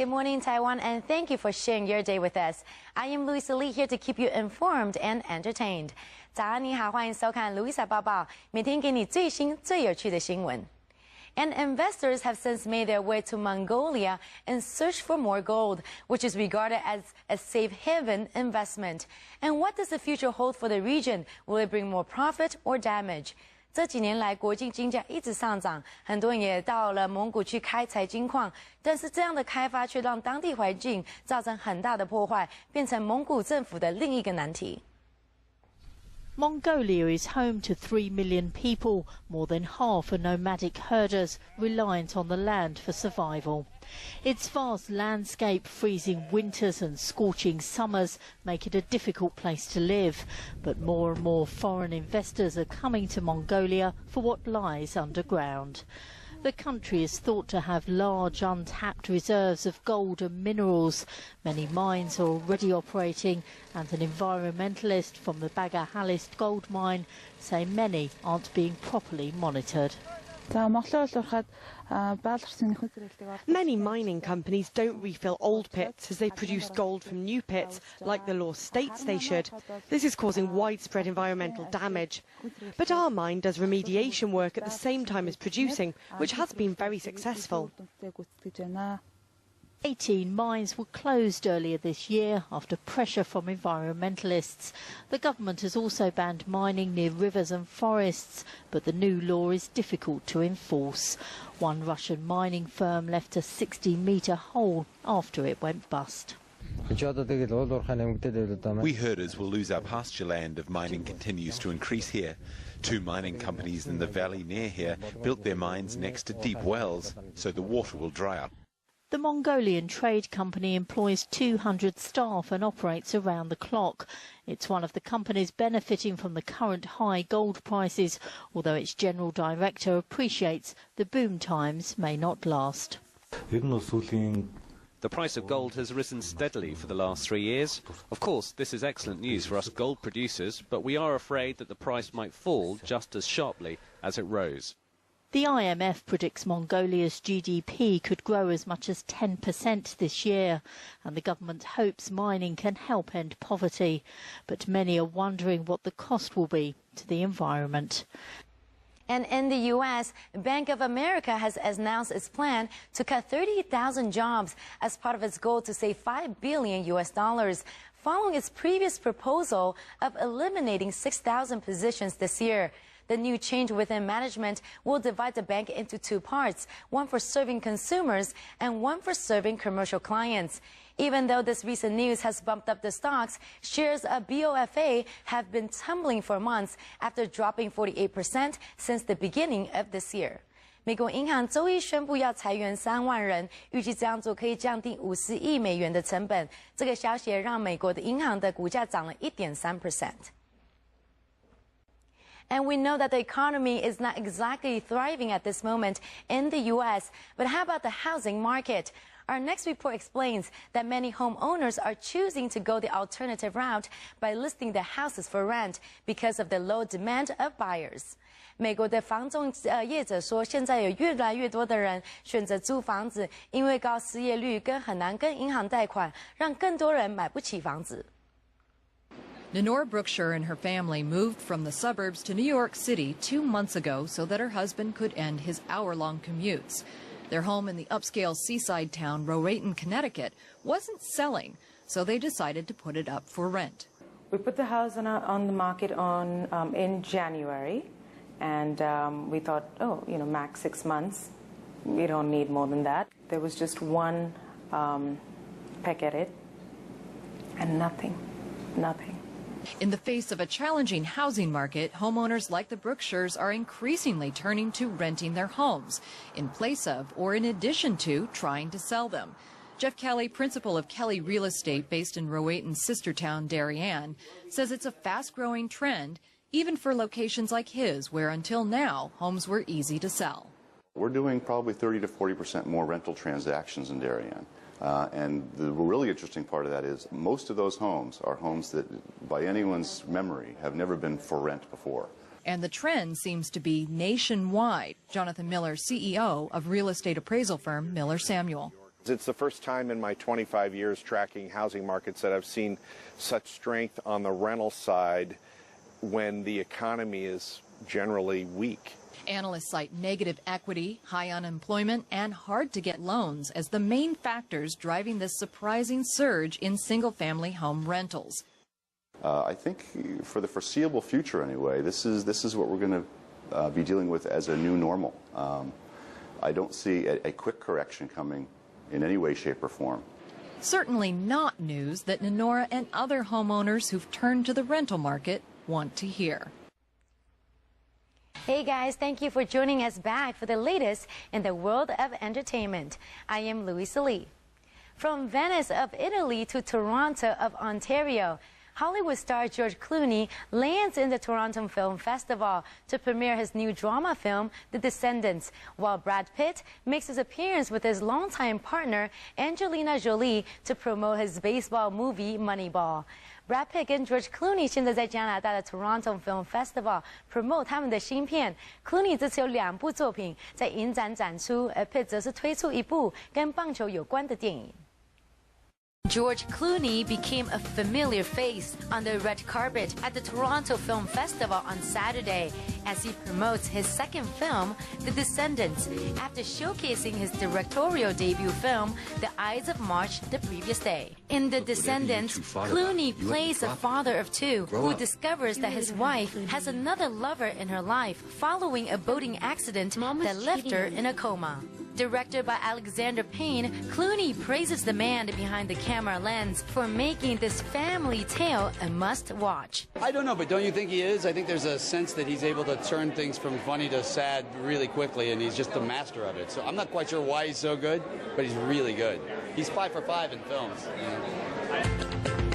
Good morning, Taiwan, and thank you for sharing your day with us. I am Louisa Lee here to keep you informed and entertained. 早安，你好，欢迎收看 Louisa 报报，每天给你最新最有趣的新闻。And investors have since made their way to Mongolia in search for more gold, which is regarded as a safe haven investment. And what does the future hold for the region? Will it bring more profit or damage? 这几年来，国际金价一直上涨，很多人也到了蒙古去开采金矿，但是这样的开发却让当地环境造成很大的破坏，变成蒙古政府的另一个难题。Mongolia is home to 3 million people, more than half are nomadic herders, reliant on the land for survival. Its vast landscape, freezing winters and scorching summers make it a difficult place to live. But more and more foreign investors are coming to Mongolia for what lies underground. The country is thought to have large untapped reserves of gold and minerals. Many mines are already operating, and an environmentalist from the Bagahalist gold mine say many aren't being properly monitored. Many mining companies don't refill old pits as they produce gold from new pits, like the law states they should. This is causing widespread environmental damage. But our mine does remediation work at the same time as producing, which has been very successful. 18 mines were closed earlier this year after pressure from environmentalists. The government has also banned mining near rivers and forests, but the new law is difficult to enforce. One Russian mining firm left a 60-metre hole after it went bust. We herders will lose our pasture land if mining continues to increase here. 2 mining companies in the valley near here built their mines next to deep wells, so the water will dry up. The Mongolian trade company employs 200 staff and operates around the clock. It's one of the companies benefiting from the current high gold prices, although its general director appreciates the boom times may not last. The price of gold has risen steadily for the last 3 years. Of course, this is excellent news for us gold producers, but we are afraid that the price might fall just as sharply as it rose. The IMF predicts Mongolia's GDP could grow as much as 10% this year, and the government hopes mining can help end poverty. But many are wondering what the cost will be to the environment. And in the U.S., Bank of America has announced its plan to cut 30,000 jobs as part of its goal to save $5 billion, following its previous proposal of eliminating 6,000 positions this year. The new change within management will divide the bank into 2 parts, one for serving consumers and one for serving commercial clients. Even though this recent news has bumped up the stocks, shares of BOFA have been tumbling for months after dropping 48% since the beginning of this year. 美国银行周一宣布要裁员3万人，预计这样做可以降低50亿美元的成本。这个消息也让美国的银行的股价涨了 1.3%。And we know that the economy is not exactly thriving at this moment in the U.S., but how about the housing market? Our next report explains that many homeowners are choosing to go the alternative route by listing their houses for rent because of the low demand of buyers. 美国的房仲业者说，现在有越来越多的人选择租房子，因为高失业率跟很难跟银行贷款，让更多人买不起房子。Lenore Brookshire and her family moved from the suburbs to New York City 2 months ago so that her husband could end his hour-long commutes. Their home in the upscale seaside town Rowayton, Connecticut, wasn't selling, so they decided to put it up for rent. We put the house on the market in January, and we thought, oh, max 6 months. We don't need more than that. There was just one peck at it, and nothing. In the face of a challenging housing market, homeowners like the Brookshires are increasingly turning to renting their homes in place of or in addition to trying to sell them. Jeff Kelly, principal of Kelly Real Estate based in Rowayton's sister town, Darien, says it's a fast-growing trend, even for locations like his, where until now, homes were easy to sell. We're doing probably 30 to 40% more rental transactions in Darien. And the really interesting part of that is most of those homes are homes that, by anyone's memory, have never been for rent before. And the trend seems to be nationwide. Jonathan Miller, CEO of real estate appraisal firm Miller Samuel. It's the first time in my 25 years tracking housing markets that I've seen such strength on the rental side when the economy is generally weak. Analysts cite negative equity, high unemployment, and hard-to-get loans as the main factors driving this surprising surge in single-family home rentals. I think for the foreseeable future anyway, this is what we're going to be dealing with as a new normal. I don't see a quick correction coming in any way, shape, or form. Certainly not news that Nenora and other homeowners who've turned to the rental market want to hear. Hey guys, thank you for joining us back for the latest in the world of entertainment. I am Louisa Lee. From Venice of Italy to Toronto of Ontario, Hollywood star George Clooney lands in the Toronto Film Festival to premiere his new drama film, The Descendants, while Brad Pitt makes his appearance with his longtime partner, Angelina Jolie, to promote his baseball movie, Moneyball. Brad Pitt 跟 George Clooney 现在在加拿大的 Toronto Film Festival promote 他们的新片。Clooney 这次有2部作品在影展展出，而 Pitt 则是推出一部跟棒球有关的电影。George Clooney became a familiar face on the red carpet at the Toronto Film Festival on Saturday as he promotes his second film, The Descendants, after showcasing his directorial debut film, The Ides of March, the previous day. In The Descendants, Clooney plays a father of 2 who discovers that his wife has another lover in her life following a boating accident that left her in a coma. Directed by Alexander Payne, Clooney praises the man behind the camera lens for making this family tale a must-watch. I don't know, but don't you think he is? I think there's a sense that he's able to turn things from funny to sad really quickly, and he's just the master of it. So I'm not quite sure why he's so good, but he's really good. He's 5 for 5 in films.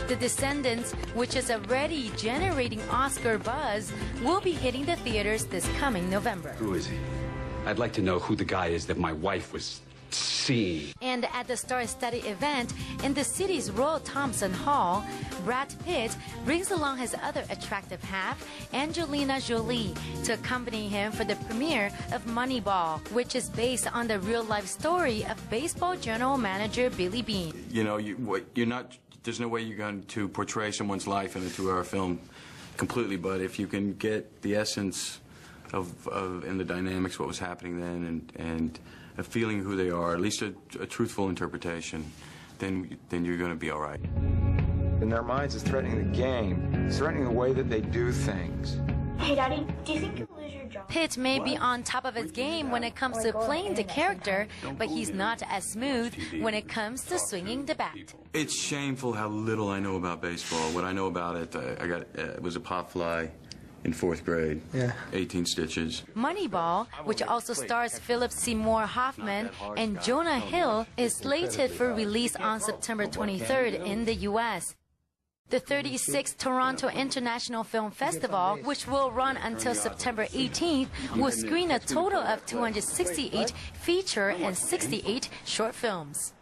The Descendants, which is already generating Oscar buzz, will be hitting the theaters this coming November. Who is he? I'd like to know who the guy is that my wife was seeing. And at the star-studded event in the city's Royal Thompson Hall, Brad Pitt brings along his other attractive half, Angelina Jolie, to accompany him for the premiere of Moneyball, which is based on the real-life story of baseball general manager Billy Beane. You know, you're not. There's no way you're going to portray someone's life in a 2-hour film completely, but if you can get the essence of and the dynamics, what was happening then, and a feeling who they are, at least a truthful interpretation, then you're going to be all right. In their minds, it's threatening the game. It's threatening the way that they do things. Hey, Daddy, do you think you'll lose your job? Pitt may be on top of his game when it comes to playing the character, but he's not as smooth when it comes to swinging the bat. It's shameful how little I know about baseball. What I know about it, it was a pop fly in 4th grade. Yeah. 18 stitches. Moneyball, which also stars Philip Seymour Hoffman and Jonah Hill, is slated for release on September 23rd in the U.S. The 36th Toronto International Film Festival, which will run until September 18th, will screen a total of 268 feature and 68 short films.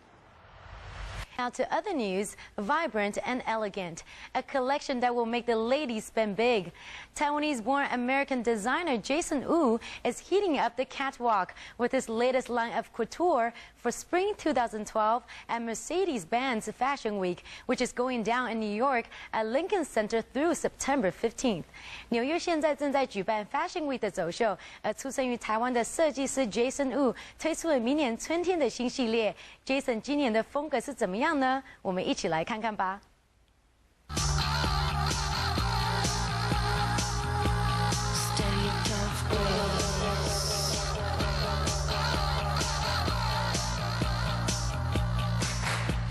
Now to other news, Vibrant and Elegant, a collection that will make the ladies spend big. Taiwanese-born American designer Jason Wu is heating up the catwalk with his latest line of couture for spring 2012 at Mercedes-Benz Fashion Week, which is going down in New York at Lincoln Center through September 15th. 纽约现在正在举办 Fashion Week 的走秀，而出生于台湾的设计师 Jason Wu 推出了明年春天的新系列。Jason 今年的风格是怎么样呢？我们一起来看看吧。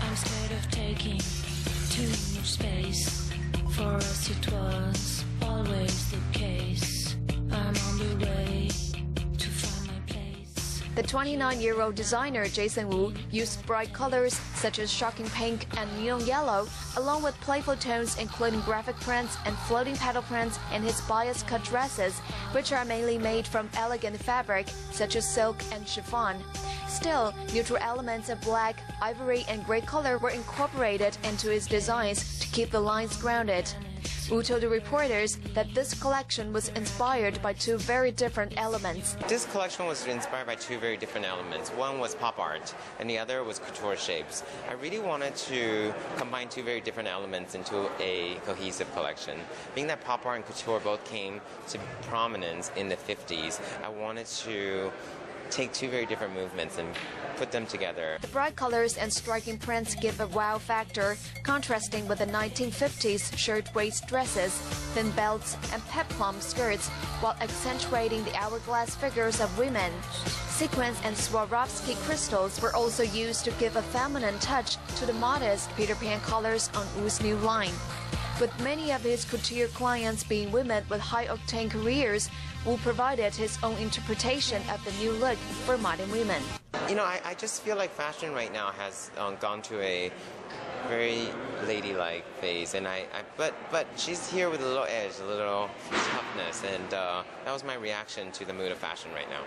I'm scared of taking too much space. For us it was always the case. I'm on the way to find my place. The 29-year-old designer Jason Wu used bright colors such as shocking pink and neon yellow, along with playful tones including graphic prints and floating petal prints in his bias-cut dresses, which are mainly made from elegant fabric such as silk and chiffon. Still, neutral elements of black, ivory, and gray color were incorporated into his designs to keep the lines grounded. Wu told the reporters that this collection was inspired by two very different elements. This collection was inspired by two very different elements. One was pop art, and the other was couture shapes. I really wanted to combine two very different elements into a cohesive collection. Being that pop art and couture both came to prominence in the 50s, I wanted to take two very different movements and put them together. The bright colors and striking prints give a wow factor, contrasting with the 1950s shirt-waist dresses, thin belts, and peplum skirts, while accentuating the hourglass figures of women. Sequins and Swarovski crystals were also used to give a feminine touch to the modest Peter Pan colors on Wu's new line. With many of his couture clients being women with high-octane careers, Wu provided his own interpretation of the new look for modern women. You know, I just feel like fashion right now has gone to a very ladylike phase, and but she's here with a little edge, a little toughness, and that was my reaction to the mood of fashion right now.